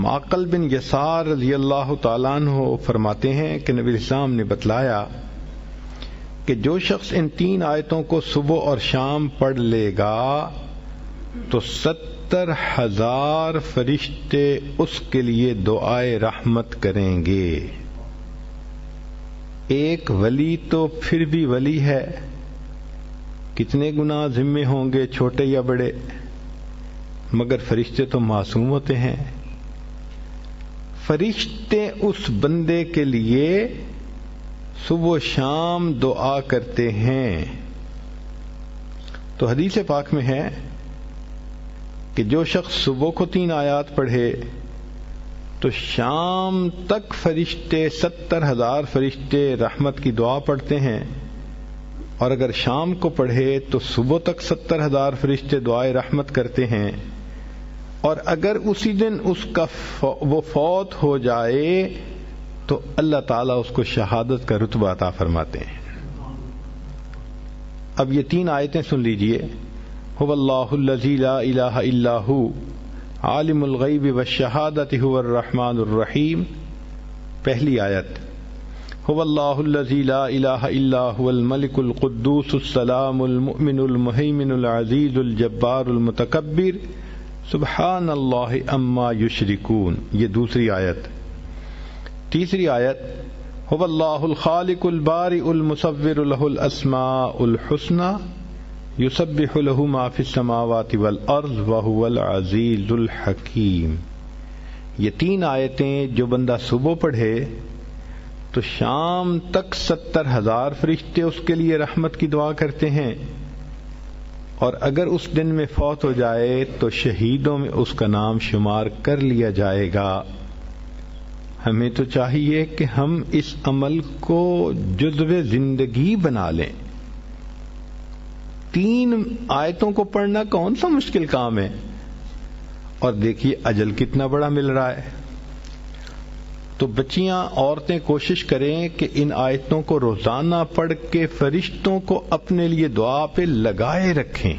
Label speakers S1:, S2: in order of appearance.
S1: معقل بن یسار رضی اللہ تعالیٰ عنہ فرماتے ہیں کہ نبی اسلام نے بتلایا کہ جو شخص ان 3 آیتوں کو صبح اور شام پڑھ لے گا تو 70,000 فرشتے اس کے لیے دعائے رحمت کریں گے. ایک ولی تو پھر بھی ولی ہے، کتنے گناہ ذمے ہوں گے چھوٹے یا بڑے، مگر فرشتے تو معصوم ہوتے ہیں. فرشتے اس بندے کے لیے صبح و شام دعا کرتے ہیں. تو حدیث پاک میں ہے کہ جو شخص صبح کو 3 آیات پڑھے تو شام تک فرشتے 70,000 فرشتے رحمت کی دعا پڑھتے ہیں، اور اگر شام کو پڑھے تو صبح تک 70,000 فرشتے دعائے رحمت کرتے ہیں، اور اگر اسی دن اس کا وہ فوت ہو جائے تو اللہ تعالیٰ اس کو شہادت کا رتبہ عطا فرماتے ہیں. اب یہ 3 آیتیں سن لیجئے. هو اللہ الذی لا الہ الا ہو عالم الغیب والشہادۃ هو الرحمن الرحیم. پہلی آیت هو اللہ الذی لا الہ الا هو الملک القدوس السلام المؤمن المہیمن العزیز الجبار المتکبر سبحان اللہ اما یشرکون. یہ دوسری آیت. تیسری آیت هو اللہ الخالق البارئ المصور له الاسماء الحسنى یسبح له ما فی السماوات والارض وهو العزیز الحکیم. یہ 3 آیتیں جو بندہ صبح پڑھے تو شام تک 70,000 فرشتے اس کے لیے رحمت کی دعا کرتے ہیں، اور اگر اس دن میں فوت ہو جائے تو شہیدوں میں اس کا نام شمار کر لیا جائے گا. ہمیں تو چاہیے کہ ہم اس عمل کو جزو زندگی بنا لیں. 3 آیتوں کو پڑھنا کون سا مشکل کام ہے، اور دیکھیے اجل کتنا بڑا مل رہا ہے. تو بچیاں، عورتیں کوشش کریں کہ ان آیتوں کو روزانہ پڑھ کے فرشتوں کو اپنے لیے دعا پہ لگائے رکھیں.